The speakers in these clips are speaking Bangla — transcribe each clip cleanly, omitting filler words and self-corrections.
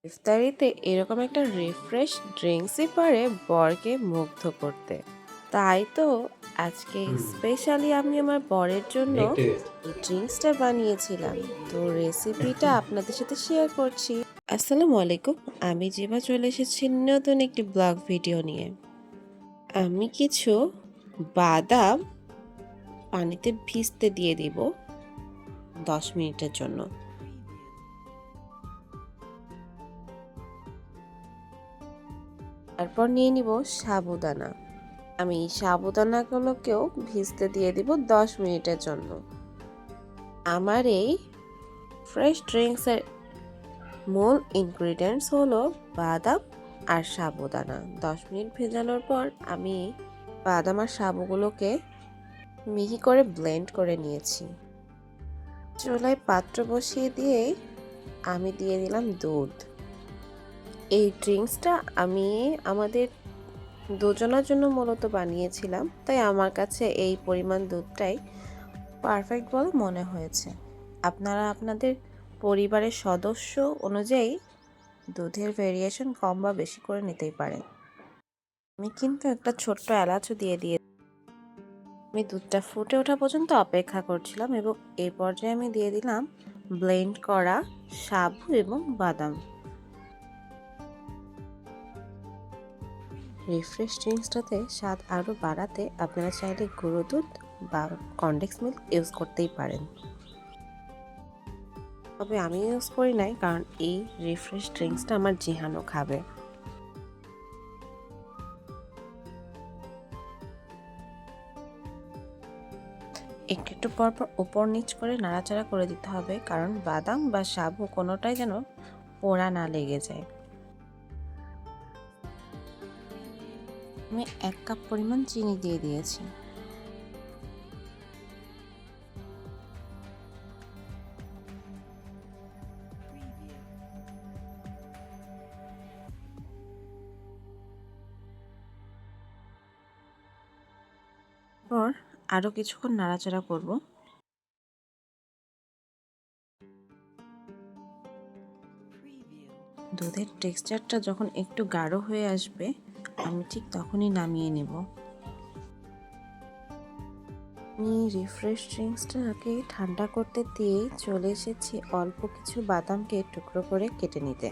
ইফতারিতে এরকম একটা রিফ্রেশ ড্রিঙ্কসই পারে বরকে মুগ্ধ করতে। তাই তো আজকে স্পেশালি আমি আমার বরের জন্য এই ড্রিঙ্কসটা বানিয়েছিলাম। তো রেসিপিটা আপনাদের সাথে শেয়ার করছি। আসসালামু আলাইকুম, আমি জিবা চলে এসেছি নতুন একটি ব্লগ ভিডিও নিয়ে। আমি কিছু বাদাম পানিতে ভিজতে দিয়ে দিব 10 মিনিটের জন্য। তারপর নিয়ে নিব সাবুদানা। আমি সাবুদানাগুলোকেও ভিজতে দিয়ে দিব 10 মিনিটের জন্য। আমার এই ফ্রেশ ড্রিঙ্কসের মূল ইনগ্রিডিয়েন্টস হলো বাদাম আর সাবুদানা। 10 মিনিট ভেজানোর পর আমি বাদাম আর সাবুগুলোকে মিহি করে ব্লেন্ড করে নিয়েছি। চুলায় পাত্র বসিয়ে দিয়ে আমি দিয়ে দিলাম দুধ। এই ড্রিঙ্কসটা আমি আমাদের দুজনের জন্য মূলত বানিয়েছিলাম, তাই আমার কাছে এই পরিমাণ দুধটাই পারফেক্ট বলে মনে হয়েছে। আপনারা আপনাদের পরিবারের সদস্য অনুযায়ী দুধের ভেরিয়েশন কম বা বেশি করে নিতেই পারেন। আমি কিন্তু একটা ছোট্ট এলাচও দিয়ে আমি দুধটা ফুটে ওঠা পর্যন্ত অপেক্ষা করছিলাম এবং এই পর্যায়ে আমি দিয়ে দিলাম ব্লেন্ড করা সাবু এবং বাদাম। রিফ্রেশ ড্রিঙ্কসটাতে স্বাদ আরও বাড়াতে আপনারা চাইলে গুঁড়ো দুধ বা কনডেন্স মিল্ক ইউজ করতেই পারেন, তবে আমি ইউজ করি নাই কারণ এই রিফ্রেশ ড্রিঙ্কসটা আমার জিহানও খাবে। একটু একটু পরপর উপর নিচ করে নাড়াচাড়া করে দিতে হবে, কারণ বাদাম বা সাবু কোনোটাই যেন পোড়া না লেগে যায়। আমি 1 কাপ পরিমাণ চিনি দিয়ে দিয়েছি। পর আরও কিছুক্ষণ নাড়াচাড়া করব। দুধের টেক্সচারটা যখন একটু গাঢ় হয়ে আসবে আমি ঠিক তখনই নামিয়ে নেব। আমি রিফ্রেশ ড্রিঙ্কসটাকে ঠান্ডা করতে দিয়ে চলে এসেছি অল্প কিছু বাদামকে টুকরো করে কেটে নিতে।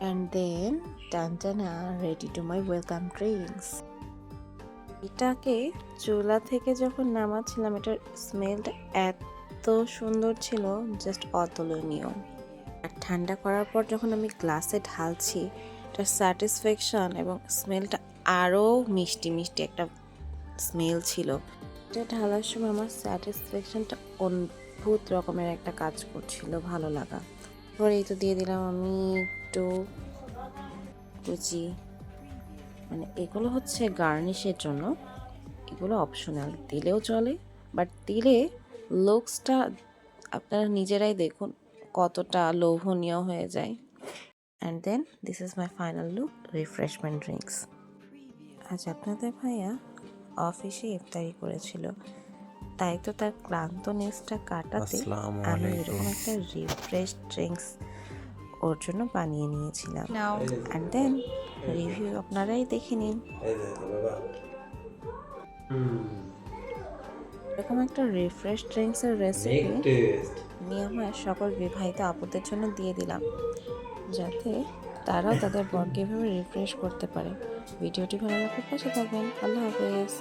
অ্যান্ড দেন টানটানা ready to my welcome drinks. এটাকে চুলা থেকে যখন নামাচ্ছিলাম এটার স্মেলটা এত সুন্দর ছিল, জাস্ট অতুলনীয়। আর ঠান্ডা করার পর যখন আমি গ্লাসে ঢালছি এটার স্যাটিসফ্যাকশন এবং স্মেলটা আরও মিষ্টি মিষ্টি একটা স্মেল ছিল। এটা ঢালার সময় আমার স্যাটিসফ্যাকশনটা অদ্ভুত রকমের একটা কাজ করছিল, ভালো লাগা। এরপর এই তো দিয়ে দিলাম আমি একটু কুচি, মানে এগুলো হচ্ছে গার্নিশের জন্য, এগুলো অপশনাল, দিলেও চলে, বাট দিলে লুকসটা আপনারা নিজেরাই দেখুন কতটা লোভনীয় হয়ে যায়। And then this is my final look refreshment drinks. আজ আপনাদের ভাইয়া অফিসে ইফতারি করেছিল, তাই তো তার ক্লান্তনেসটা কাটাতে আমি এরকম একটা রিফ্রেশ ড্রিঙ্কস ওর জন্য বানিয়ে নিয়েছিলাম। অ্যান্ড দেন রিভিউ আপনারাই দেখে নিন। এরকম একটা রিফ্রেশ ড্রিঙ্কসের রেসিপি আমি আমার সকল বিবাহিত আপুদের জন্য দিয়ে দিলাম, যাতে তারাও তাদের বরকে এভাবে রিফ্রেশ করতে পারে। ভিডিওটি ভালো লাগলে পাশে থাকবেন। আল্লাহ হাফেজ।